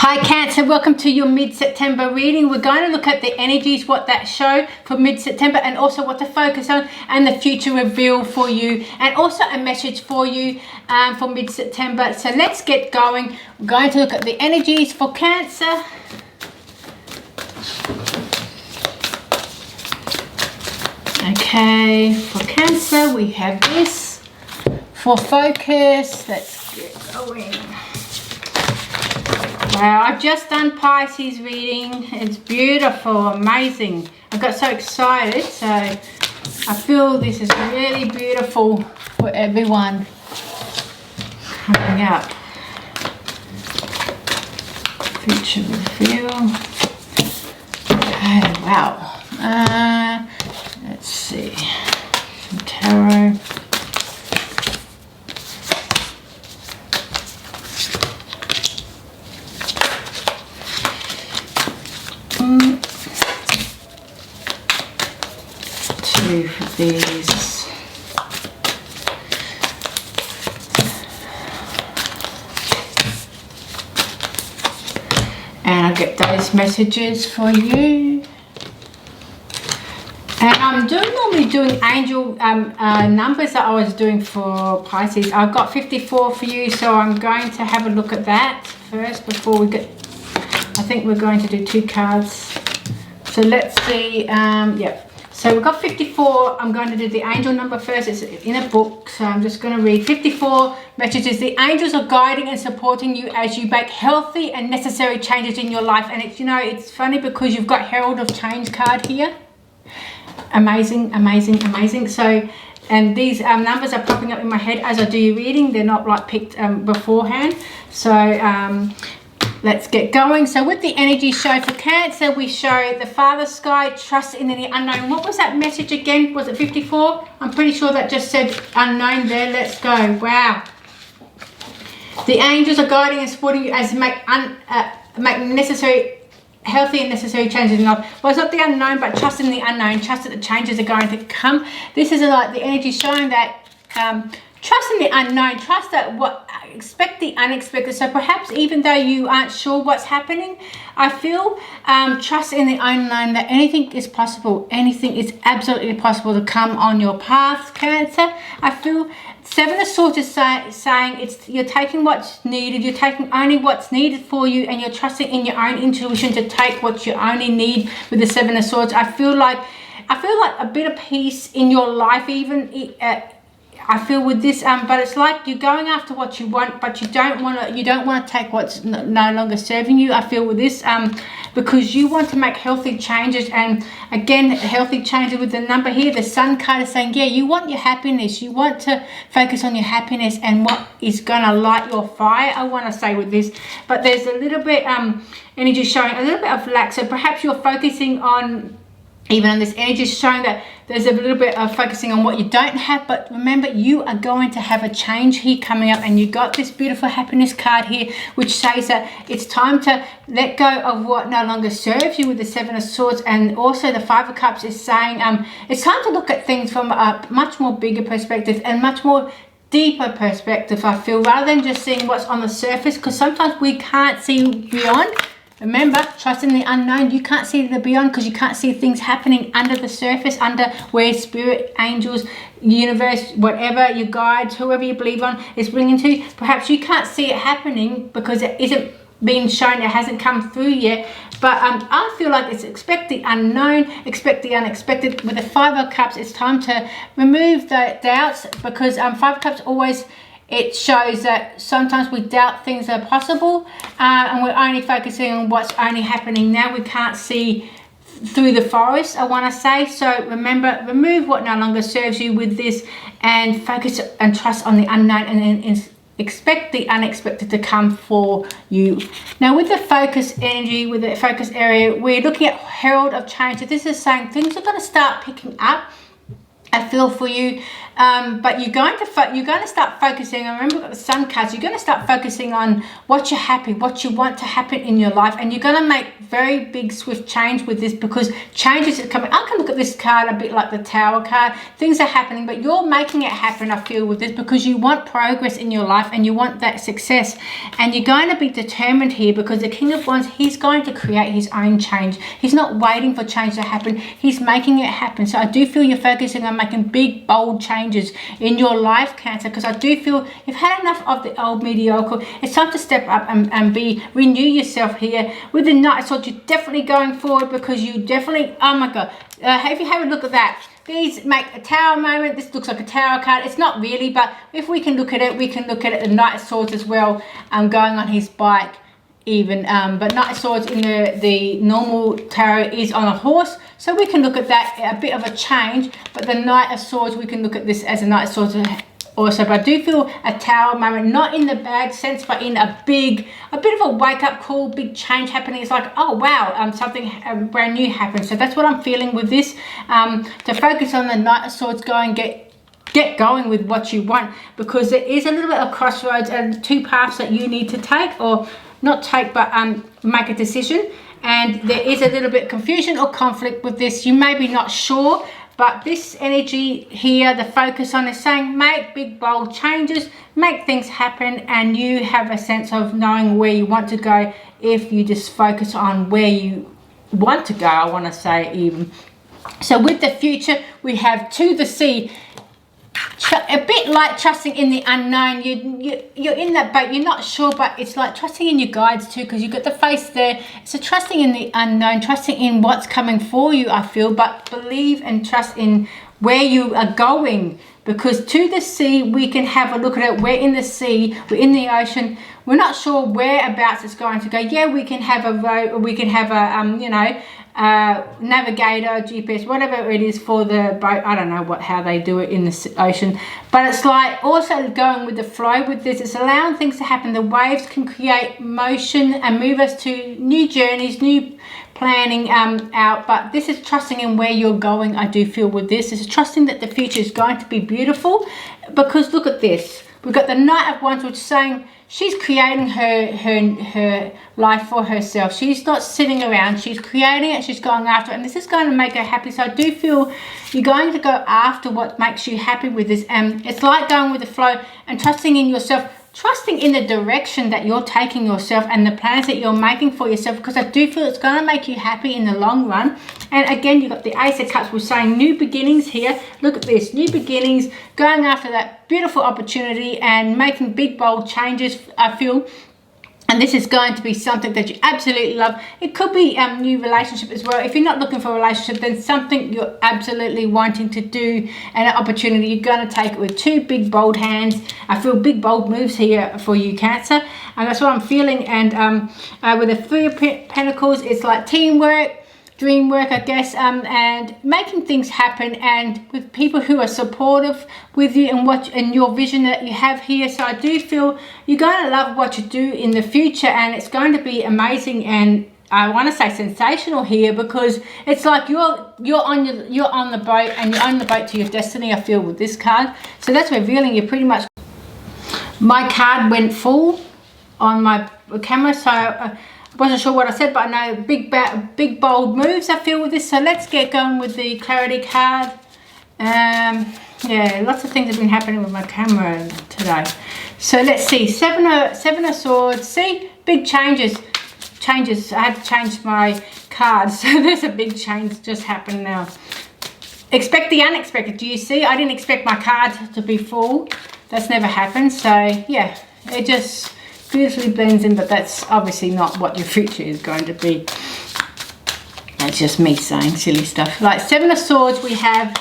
Hi Cancer, welcome to your mid-September reading. We're going to look at the energies, what that show for mid-September, and also what to focus on, and the future reveal for you, and also a message for you for mid-September. So let's get going. We're going to look at the energies for Cancer. Okay, for Cancer we have this. For focus, let's get going. Wow, I've just done Pisces reading. It's beautiful, amazing. I got so excited, so I feel this is really beautiful for everyone coming up. Future reveal. Okay, wow. Let's see. Some tarot. Two for these. And I'll get those messages for you. And I'm normally doing angel numbers that I was doing for Pisces. I've got 54 for you, so I'm going to have a look at that first before we get. I think we're going to do 2 cards. So let's see. Yep. So we've got 54. I'm going to do the angel number first. It's in a book, so I'm just going to read 54 messages. The angels are guiding and supporting you as you make healthy and necessary changes in your life. And it's, you know, it's funny because you've got Herald of Change card here. Amazing, amazing, amazing. So, and these numbers are popping up in my head as I do your reading. They're not like picked beforehand. So, let's get going. So with the energy show for Cancer, we show the Father Sky, trust in the unknown. What was that message again? Was it 54? I'm pretty sure that just said unknown there. Let's go. Wow. The angels are guiding and supporting you as you make necessary, healthy and necessary changes in life. Well, it's not the unknown, but trust in the unknown. Trust that the changes are going to come. This is like the energy showing that trust in the unknown. Trust that expect the unexpected. So perhaps even though you aren't sure what's happening, I feel trust in the unknown, that anything is possible. Anything is absolutely possible to come on your path, Cancer. I feel 7 of Swords is saying you're taking what's needed. You're taking only what's needed for you, and you're trusting in your own intuition to take what you only need with the 7 of Swords. I feel like a bit of peace in your life, even. I feel with this, but it's like you're going after what you want, but you don't want to take what's no longer serving you. I feel with this, because you want to make healthy changes, and again, healthy changes with the number here. The Sun card is saying, yeah, you want your happiness. You want to focus on your happiness and what is going to light your fire. I want to say with this, but there's a little bit energy showing a little bit of lack. So perhaps you're focusing on. Even on this energy is showing that there's a little bit of focusing on what you don't have, but remember, you are going to have a change here coming up, and you got this beautiful happiness card here, which says that it's time to let go of what no longer serves you with the 7 of Swords. And also the 5 of Cups is saying it's time to look at things from a much more bigger perspective and much more deeper perspective, I feel, rather than just seeing what's on the surface, because sometimes we can't see beyond. Remember, trust in the unknown. You can't see the beyond because you can't see things happening under the surface, under where spirit, angels, universe, whatever, your guides, whoever you believe on is bringing to you. Perhaps you can't see it happening because it isn't being shown, it hasn't come through yet. But I feel like it's expect the unknown, expect the unexpected. With the 5 of Cups, it's time to remove the doubts, because 5 of Cups always... It shows that sometimes we doubt things are possible, and we're only focusing on what's only happening now. We can't see through the forest, I want to say. So remember, remove what no longer serves you with this, and focus and trust on the unknown, and expect the unexpected to come for you. Now with the focus energy, with the focus area, we're looking at Herald of Change. So this is saying things are going to start picking up, I feel, for you. but you're going to start focusing. I remember we've got the sun cards. You're going to start focusing on what you're happy, what you want to happen in your life, and you're going to make very big swift change with this, because changes are coming. I can look at this card a bit like the Tower card. Things are happening, but you're making it happen, I feel, with this, because you want progress in your life and you want that success, and you're going to be determined here, because the King of Wands, he's going to create his own change. He's not waiting for change to happen, he's making it happen. So I do feel you're focusing on making big bold changes in your life, Cancer, because I do feel you've had enough of the old mediocre. It's time to step up and renew yourself here. With the Knight of Swords, you're definitely going forward, because you definitely, oh my god, if you have a look at that, these make a Tower moment. This looks like a Tower card. It's not really, but if we can look at it, we can look at it, the Knight of Swords as well, going on his bike even, but Knight of Swords in the normal tarot is on a horse, so we can look at that, a bit of a change. But the Knight of Swords, we can look at this as a Knight of Swords also. But I do feel a Tower moment, not in the bad sense, but in a bit of a wake-up call, big change happening. It's like, oh wow, something brand new happened. So that's what I'm feeling with this, to focus on the Knight of Swords, get going with what you want, because there is a little bit of crossroads and two paths that you need to take, or not take, but make a decision. And there is a little bit of confusion or conflict with this. You may be not sure, but this energy here, the focus on is saying make big bold changes, make things happen, and you have a sense of knowing where you want to go if you just focus on where you want to go, I want to say even. So with the future, we have to the sea. A bit like trusting in the unknown. You're in that boat, you're not sure, but it's like trusting in your guides too, because you've got the face there. So trusting in the unknown, trusting in what's coming for you, I feel, but believe and trust in where you are going, because to the sea, we can have a look at it. We're in the sea, we're in the ocean, we're not sure whereabouts it's going to go. Yeah, we can have a road, we can have a navigator, GPS, whatever it is for the boat. I don't know how they do it in the ocean, but it's like also going with the flow with this. It's allowing things to happen. The waves can create motion and move us to new journeys, new planning out. But this is trusting in where you're going, I do feel, with this. It's trusting that the future is going to be beautiful, because look at this. We've got the Knight of Wands, which is saying she's creating her life for herself. She's not sitting around. She's creating it. She's going after it. And this is going to make her happy. So I do feel you're going to go after what makes you happy with this. And it's like going with the flow and trusting in yourself. Trusting in the direction that you're taking yourself and the plans that you're making for yourself, because I do feel it's going to make you happy in the long run. And again, you've got the Ace of Cups. We're saying new beginnings here. Look at this, new beginnings, going after that beautiful opportunity and making big, bold changes, I feel. And this is going to be something that you absolutely love. It could be a new relationship as well. If you're not looking for a relationship, then something you're absolutely wanting to do and an opportunity. You're going to take it with two big, bold hands. I feel big, bold moves here for you, Cancer. And that's what I'm feeling. And with the Three of Pentacles, it's like teamwork, dream work, I guess, and making things happen, and with people who are supportive with you and your vision that you have here. So I do feel you're going to love what you do in the future, and it's going to be amazing, and I want to say sensational here, because it's like you're on the boat, and you're on the boat to your destiny, I feel, with this card. So that's revealing you pretty much. My card went full on my camera, so wasn't sure what I said, but I know big bold moves I feel with this. So let's get going with the clarity card. Yeah, lots of things have been happening with my camera today. So let's see, seven of Swords. See, big changes. I had to change my cards, so there's a big change just happened now. Expect the unexpected. Do you see? I didn't expect my card to be full. That's never happened. So yeah, it just beautifully blends in, but that's obviously not what your future is going to be. That's just me saying silly stuff. Like Seven of Swords, we have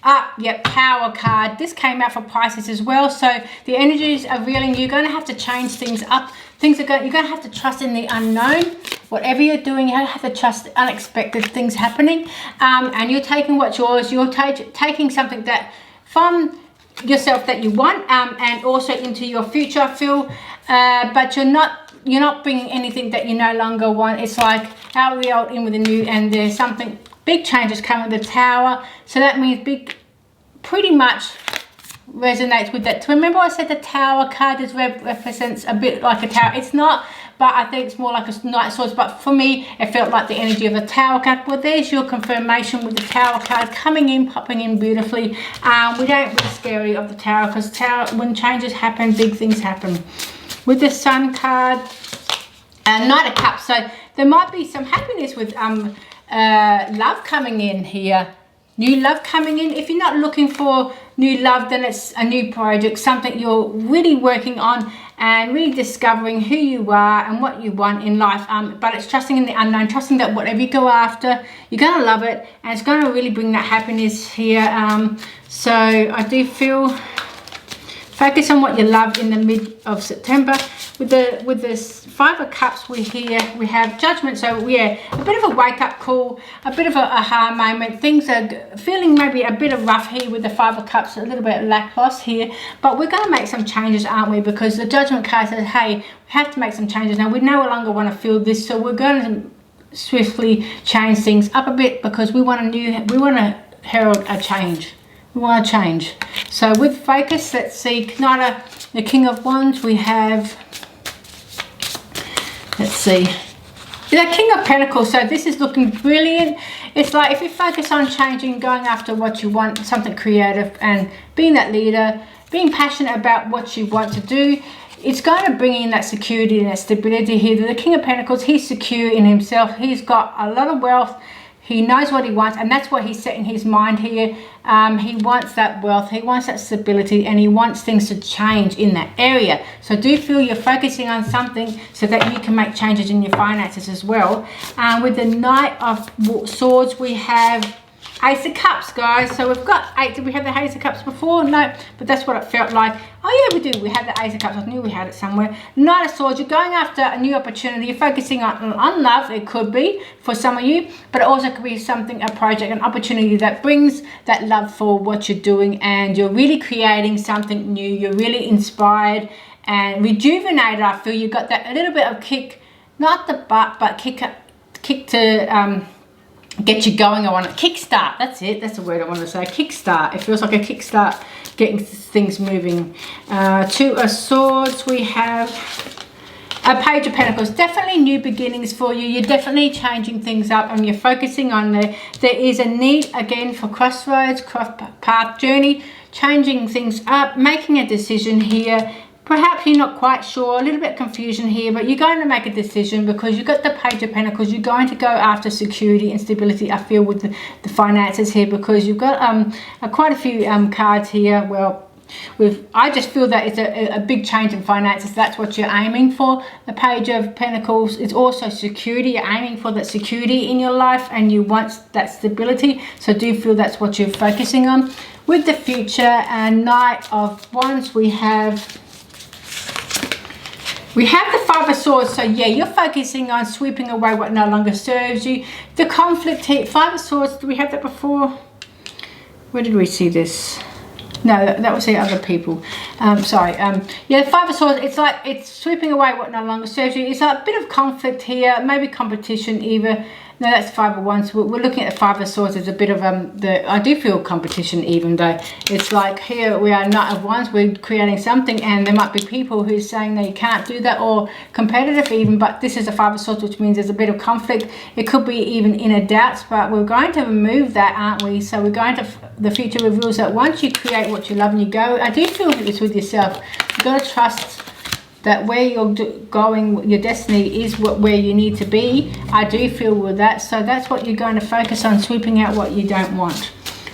Power card. This came out for Pisces as well. So the energies are revealing you're going to have to change things up. You're going to have to trust in the unknown. Whatever you're doing, you have to trust unexpected things happening. And you're taking what's yours. You're taking something that from yourself that you want, and also into your future, I feel. But you're not bringing anything that you no longer want. It's like out of the old, in with the new, and there's something big changes coming with the Tower. So that means pretty much resonates with that. Remember I said the Tower card represents a bit like a tower. It's not, but I think it's more like a Knight of Swords. But for me, it felt like the energy of a Tower card. Well, there's your confirmation with the Tower card coming in, popping in beautifully. We don't be scary of the Tower, because Tower, when changes happen, big things happen. With the Sun card and Knight of Cups, so there might be some happiness with love coming in here. New love coming in. If you're not looking for new love, then it's a new project, something you're really working on and really discovering who you are and what you want in life. But it's trusting in the unknown, trusting that whatever you go after, you're going to love it, and it's going to really bring that happiness here. So I do feel, focus on what you love in the mid of September. With this Five of Cups, we have Judgment. So yeah, a bit of a wake up call, a bit of a aha moment. Things are feeling maybe a bit of rough here with the Five of Cups, a little bit of lack loss here, but we're going to make some changes, aren't we? Because the Judgment card says, hey, we have to make some changes now. We no longer want to feel this, so we're going to swiftly change things up a bit, because we want to herald a change. We want to change. So with focus, let's see, the King of Wands, we have, let's see, the King of Pentacles. So this is looking brilliant. It's like if you focus on changing, going after what you want, something creative, and being that leader, being passionate about what you want to do, it's going to bring in that security and that stability here. The King of Pentacles, he's secure in himself. He's got a lot of wealth. He knows what he wants, and that's what he's set in his mind here. He wants that wealth, he wants that stability, and he wants things to change in that area. So do feel you're focusing on something so that you can make changes in your finances as well. With the Knight of Swords, we have Ace of Cups, guys. So we've got 8. Did we have the Ace of Cups before? No, but that's what it felt like. Oh yeah, we do. We had the Ace of Cups. I knew we had it somewhere. Knight of Swords, you're going after a new opportunity. You're focusing on love. It could be for some of you, but it also could be something, a project, an opportunity that brings that love for what you're doing, and you're really creating something new. You're really inspired and rejuvenated. I feel you got that a little bit of kick, not the butt, but kick to get you going. I want to kickstart. That's it. That's the word I want to say. Kickstart. It feels like a kickstart, getting things moving. Two of Swords. We have a Page of Pentacles. Definitely new beginnings for you. You're definitely changing things up, and you're focusing on there is a need again for crossroads, cross path journey, changing things up, making a decision here. Perhaps you're not quite sure, a little bit of confusion here, but you're going to make a decision because you've got the Page of Pentacles. You're going to go after security and stability, I feel, with the finances here, because you've got quite a few cards here. Well, I just feel that it's a big change in finances. That's what you're aiming for. The Page of Pentacles is also security. You're aiming for that security in your life, and you want that stability. So do feel that's what you're focusing on. With the future and Knight of Wands, we have the Five of Swords. So yeah, you're focusing on sweeping away what no longer serves you. The conflict here, Five of Swords, did we have that before? Where did we see this? No, that was the other people. Sorry. Yeah, the Five of Swords, it's like it's sweeping away what no longer serves you. It's like a bit of conflict here, maybe competition either. No, that's Five of Wands. We're looking at the Five of Swords as a bit of I do feel competition, even though it's like here we are Knight of Wands. We're creating something, and there might be people who are saying that you can't do that, or competitive even. But this is a Five of Swords, which means there's a bit of conflict. It could be even inner doubts, but we're going to remove that, aren't we? So we're going to, the future reveals that once you create what you love and you go, I do feel this with yourself. You've got to trust that where you're going, your destiny is where you need to be. I do feel with that. So that's what you're going to focus on, sweeping out what you don't want.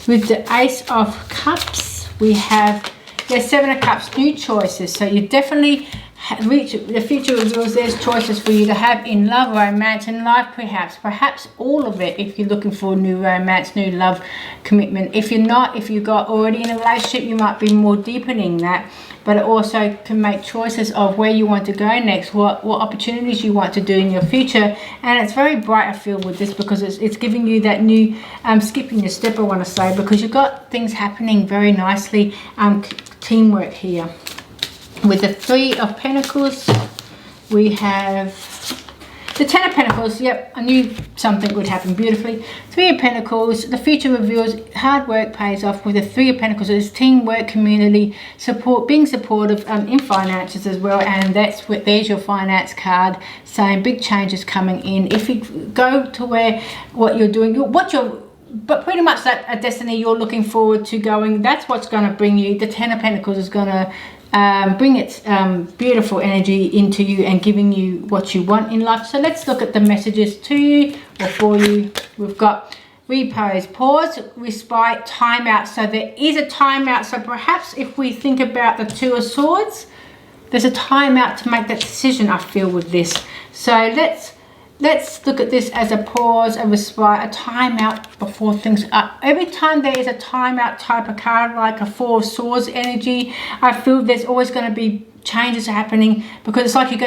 With the Ace of Cups, we have the Seven of Cups, new choices. So you definitely reach the future reveals there's choices for you to have in love, romance, and life, perhaps all of it. If you're looking for new romance, new love, commitment. If you're not, if you've got already in a relationship, you might be more deepening that. But it also can make choices of where you want to go next, what opportunities you want to do in your future. And it's very bright, I feel, with this, because it's giving you that new skipping your step, I want to say, because you've got things happening very nicely, teamwork here. With the Three of Pentacles, we have The Ten of Pentacles, yep, I knew something would happen beautifully. Three of Pentacles, the future reveals hard work pays off with the Three of Pentacles. It's teamwork, community, support, being supportive in finances as well. And that's what, there's your finance card saying big changes coming in. If you go to where what you're doing, but pretty much that a destiny you're looking forward to going, that's what's going to bring you. The Ten of Pentacles is going to bring its beautiful energy into you and giving you what you want in life. So let's look at the messages to you or for you. We've got repose, pause, respite, time out. So there is a time out. So perhaps if we think about the Two of Swords, there's a time out to make that decision, I feel, with this. So let's look at this as a pause, a respite, a time out before things up. Every time there is a time out type of card, like a Four of Swords energy, I feel there's always going to be changes happening, because it's like you got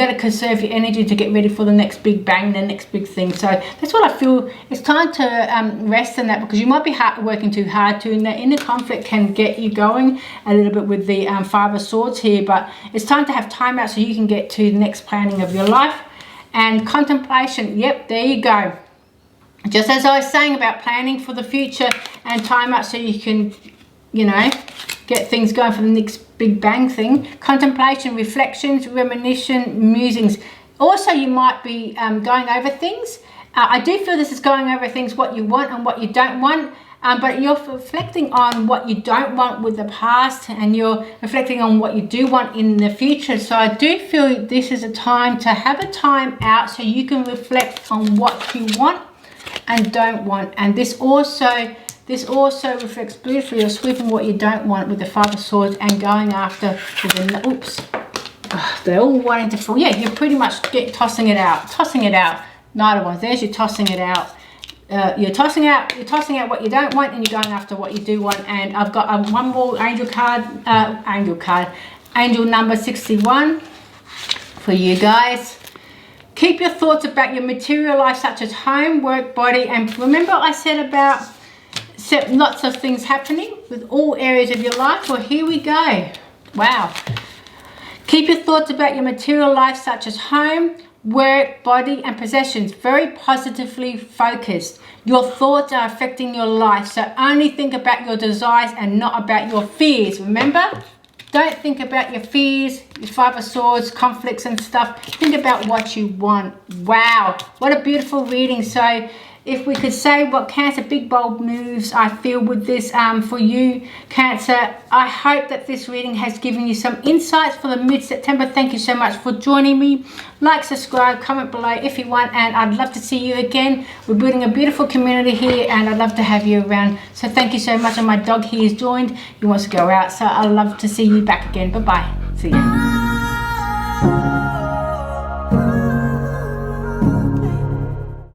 to conserve your energy to get ready for the next big bang, the next big thing. So that's what I feel. It's time to rest in that, because you might be working too hard to, and the inner conflict can get you going a little bit with the Five of Swords here. But it's time to have time out so you can get to the next planning of your life. And contemplation, yep, there you go. Just as I was saying about planning for the future and time out so you can, you know, get things going for the next big bang thing. Contemplation, reflections, reminiscence, musings. Also, you might be going over things. I do feel this is going over things, what you want and what you don't want. But you're reflecting on what you don't want with the past, and you're reflecting on what you do want in the future. So I do feel this is a time to have a time out so you can reflect on what you want and don't want. And this also reflects beautifully. You're sweeping what you don't want with the Five of Swords and going after with the, oops, they're all wanting to fall. Yeah, you're pretty much tossing it out. Knight of Wands, there's you tossing it out. You're tossing out what you don't want, and you're going after what you do want. And I've got one more angel card, angel number 61 for you guys. Keep your thoughts about your material life, such as home, work, body, and remember I said about lots of things happening with all areas of your life. Well, here we go. Wow. Keep your thoughts about your material life, such as home, work, body, and possessions very positively focused. Your thoughts are affecting your life, so only think about your desires and not about your fears. Remember, don't think about your fears, your Five of Swords, conflicts and stuff. Think about what you want. Wow, what a beautiful reading. So if we could say what Cancer, big bold moves I feel with this for you, Cancer. I hope that this reading has given you some insights for the mid-September. Thank you so much for joining me. Like, subscribe, comment below if you want, and I'd love to see you again. We're building a beautiful community here, and I'd love to have you around. So thank you so much. And my dog here has joined. He wants to go out, so I'd love to see you back again. Bye-bye. See you.